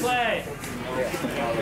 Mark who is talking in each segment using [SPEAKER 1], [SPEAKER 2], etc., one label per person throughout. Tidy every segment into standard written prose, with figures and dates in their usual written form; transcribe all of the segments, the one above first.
[SPEAKER 1] Play.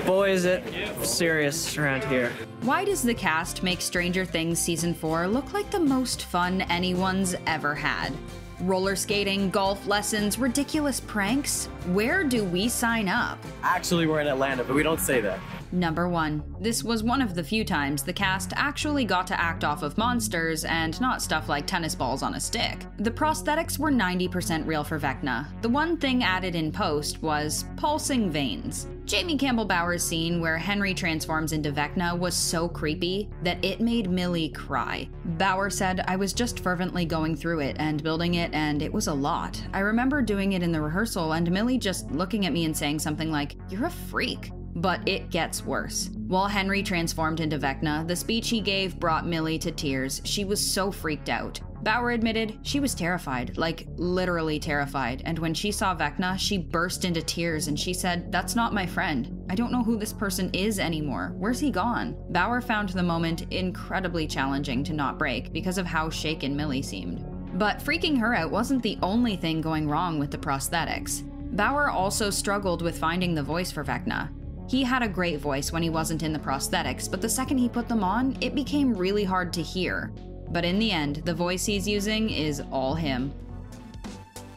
[SPEAKER 2] Boy, is it serious around here.
[SPEAKER 3] Why does the cast make Stranger Things Season 4 look like the most fun anyone's ever had? Roller skating, golf lessons, ridiculous pranks? Where do we sign up?
[SPEAKER 2] Actually, we're in Atlanta, but we don't say that.
[SPEAKER 3] Number 1. This was one of the few times the cast actually got to act off of monsters and not stuff like tennis balls on a stick. The prosthetics were 90% real for Vecna. The one thing added in post was pulsing veins. Jamie Campbell Bower's scene where Henry transforms into Vecna was so creepy that it made Millie cry. Bower said, "I was just fervently going through it and building it, and it was a lot. I remember doing it in the rehearsal and Millie just looking at me and saying something like, 'You're a freak.' But it gets worse. While Henry transformed into Vecna, the speech he gave brought Millie to tears. She was so freaked out. Bower admitted she was terrified, like literally terrified, and when she saw Vecna, she burst into tears and she said, 'That's not my friend. I don't know who this person is anymore. Where's he gone?' Bower found the moment incredibly challenging to not break because of how shaken Millie seemed. But freaking her out wasn't the only thing going wrong with the prosthetics. Bower also struggled with finding the voice for Vecna. He had a great voice when he wasn't in the prosthetics, but the second he put them on, it became really hard to hear. But in the end, the voice he's using is all him.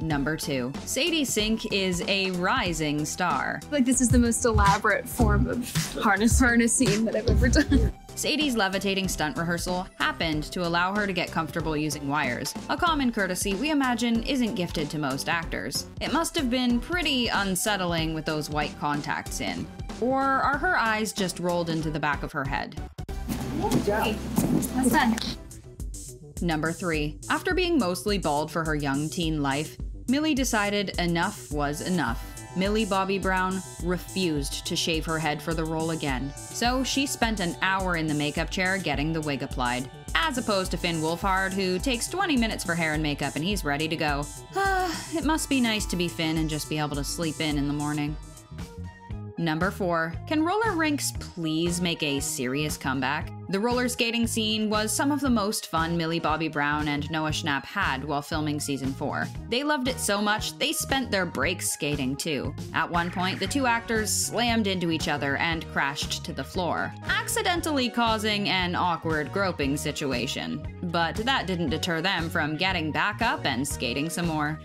[SPEAKER 3] Number 2. Sadie Sink is a rising star.
[SPEAKER 4] Like, this is the most elaborate form of harnessing that I've ever done.
[SPEAKER 3] Sadie's levitating stunt rehearsal happened to allow her to get comfortable using wires, a common courtesy we imagine isn't gifted to most actors. It must have been pretty unsettling with those white contacts in. Or are her eyes just rolled into the back of her head?
[SPEAKER 4] Good job. That's done.
[SPEAKER 3] Number 3. After being mostly bald for her young teen life, Millie decided enough was enough. Millie Bobby Brown refused to shave her head for the role again, so she spent an hour in the makeup chair getting the wig applied, as opposed to Finn Wolfhard, who takes 20 minutes for hair and makeup and he's ready to go. It must be nice to be Finn and just be able to sleep in the morning. Number 4. Can roller rinks please make a serious comeback? The roller skating scene was some of the most fun Millie Bobby Brown and Noah Schnapp had while filming Season 4. They loved it so much, they spent their breaks skating too. At one point, the two actors slammed into each other and crashed to the floor, accidentally causing an awkward groping situation. But that didn't deter them from getting back up and skating some more.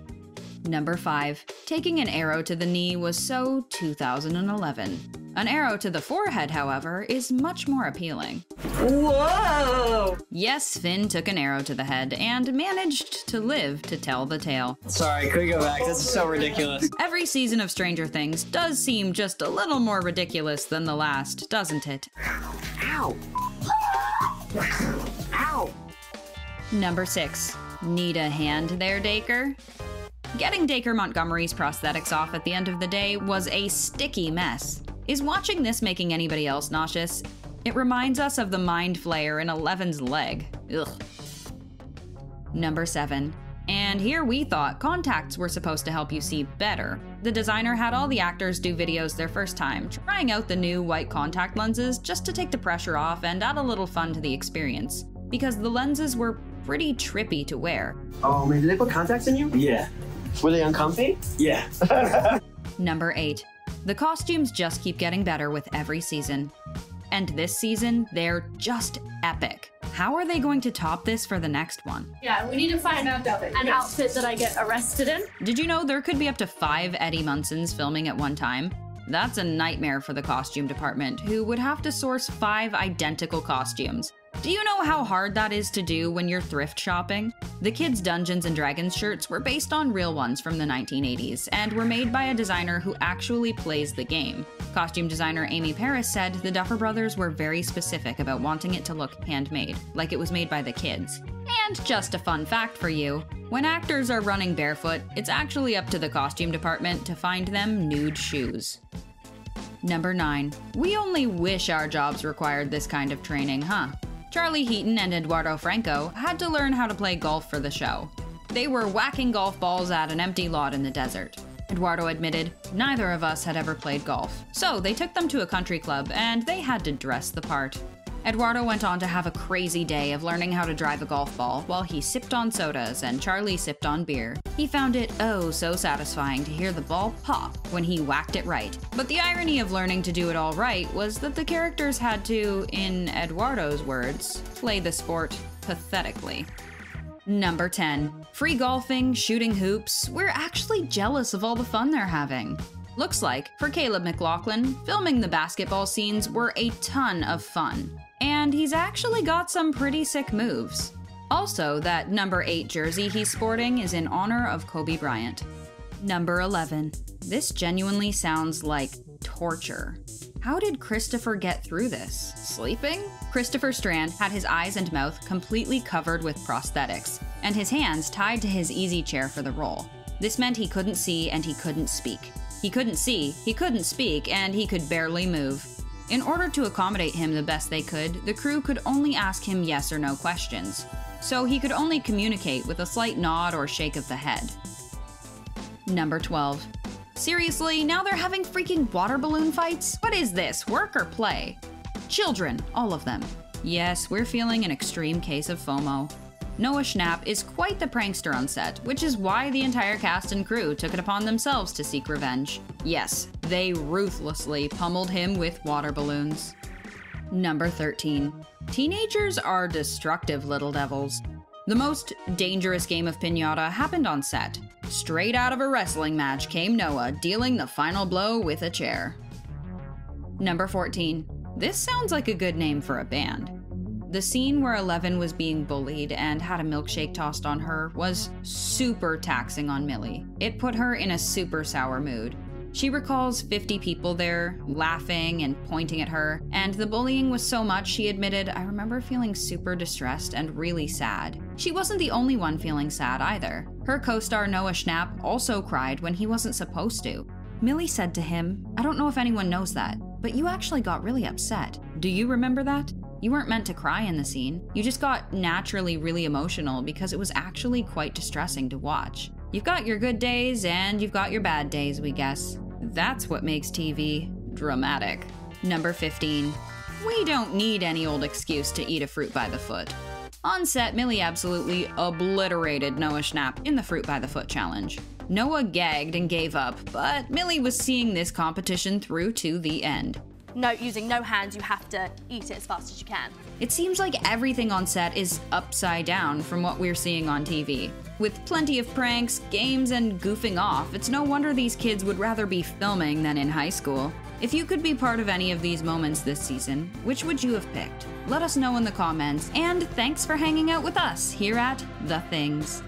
[SPEAKER 3] Number 5. Taking an arrow to the knee was so 2011. An arrow to the forehead, however, is much more appealing.
[SPEAKER 2] Whoa!
[SPEAKER 3] Yes, Finn took an arrow to the head and managed to live to tell the tale.
[SPEAKER 2] Sorry, could we go back? This is so ridiculous.
[SPEAKER 3] Every season of Stranger Things does seem just a little more ridiculous than the last, doesn't it?
[SPEAKER 2] Ow! Ow!
[SPEAKER 3] Number 6. Need a hand there, Dacre? Getting Dacre Montgomery's prosthetics off at the end of the day was a sticky mess. Is watching this making anybody else nauseous? It reminds us of the mind flayer in Eleven's leg. Ugh. Number 7. And here we thought contacts were supposed to help you see better. The designer had all the actors do videos their first time, trying out the new white contact lenses just to take the pressure off and add a little fun to the experience. Because the lenses were pretty trippy to wear.
[SPEAKER 5] Oh man, did they put contacts in you?
[SPEAKER 2] Yeah.
[SPEAKER 5] Were they uncomfy?
[SPEAKER 2] Yeah.
[SPEAKER 3] Number 8. The costumes just keep getting better with every season. And this season, they're just epic. How are they going to top this for the next one?
[SPEAKER 4] Yeah, we need to find an outfit that I get arrested in.
[SPEAKER 3] Did you know there could be up to 5 Eddie Munsons filming at one time? That's a nightmare for the costume department, who would have to source 5 identical costumes. Do you know how hard that is to do when you're thrift shopping? The kids' Dungeons & Dragons shirts were based on real ones from the 1980s and were made by a designer who actually plays the game. Costume designer Amy Paris said the Duffer Brothers were very specific about wanting it to look handmade, like it was made by the kids. And just a fun fact for you, when actors are running barefoot, it's actually up to the costume department to find them nude shoes. Number 9. We only wish our jobs required this kind of training, huh? Charlie Heaton and Eduardo Franco had to learn how to play golf for the show. They were whacking golf balls at an empty lot in the desert. Eduardo admitted neither of us had ever played golf, so they took them to a country club and they had to dress the part. Eduardo went on to have a crazy day of learning how to drive a golf ball while he sipped on sodas and Charlie sipped on beer. He found it oh so satisfying to hear the ball pop when he whacked it right. But the irony of learning to do it all right was that the characters had to, in Eduardo's words, play the sport pathetically. Number 10. Free golfing, shooting hoops. We're actually jealous of all the fun they're having. Looks like, for Caleb McLaughlin, filming the basketball scenes were a ton of fun. And he's actually got some pretty sick moves. Also, that number 8 jersey he's sporting is in honor of Kobe Bryant. Number 11. This genuinely sounds like torture. How did Christopher get through this? Sleeping? Christopher Strand had his eyes and mouth completely covered with prosthetics, and his hands tied to his easy chair for the role. This meant he couldn't see and he couldn't speak. He couldn't see, he couldn't speak, and he could barely move. In order to accommodate him the best they could, the crew could only ask him yes or no questions, so he could only communicate with a slight nod or shake of the head. Number 12. Seriously, now they're having freaking water balloon fights? What is this, work or play? Children, all of them. Yes, we're feeling an extreme case of FOMO. Noah Schnapp is quite the prankster on set, which is why the entire cast and crew took it upon themselves to seek revenge. Yes, they ruthlessly pummeled him with water balloons. Number 13. Teenagers are destructive little devils. The most dangerous game of Piñata happened on set. Straight out of a wrestling match came Noah, dealing the final blow with a chair. Number 14. This sounds like a good name for a band. The scene where 11 was being bullied and had a milkshake tossed on her was super taxing on Millie. It put her in a super sour mood. She recalls 50 people there, laughing and pointing at her, and the bullying was so much she admitted, "I remember feeling super distressed and really sad." She wasn't the only one feeling sad either. Her co-star Noah Schnapp also cried when he wasn't supposed to. Millie said to him, "I don't know if anyone knows that, but you actually got really upset. Do you remember that? You weren't meant to cry in the scene. You just got naturally really emotional because it was actually quite distressing to watch. You've got your good days and you've got your bad days, we guess. That's what makes TV dramatic." Number 15. We don't need any old excuse to eat a fruit by the foot. On set, Millie absolutely obliterated Noah Schnapp in the fruit by the foot challenge. Noah gagged and gave up, but Millie was seeing this competition through to the end.
[SPEAKER 1] No, using no hands, you have to eat it as fast as you can.
[SPEAKER 3] It seems like everything on set is upside down from what we're seeing on TV. With plenty of pranks, games, and goofing off, it's no wonder these kids would rather be filming than in high school. If you could be part of any of these moments this season, which would you have picked? Let us know in the comments, and thanks for hanging out with us here at The Things.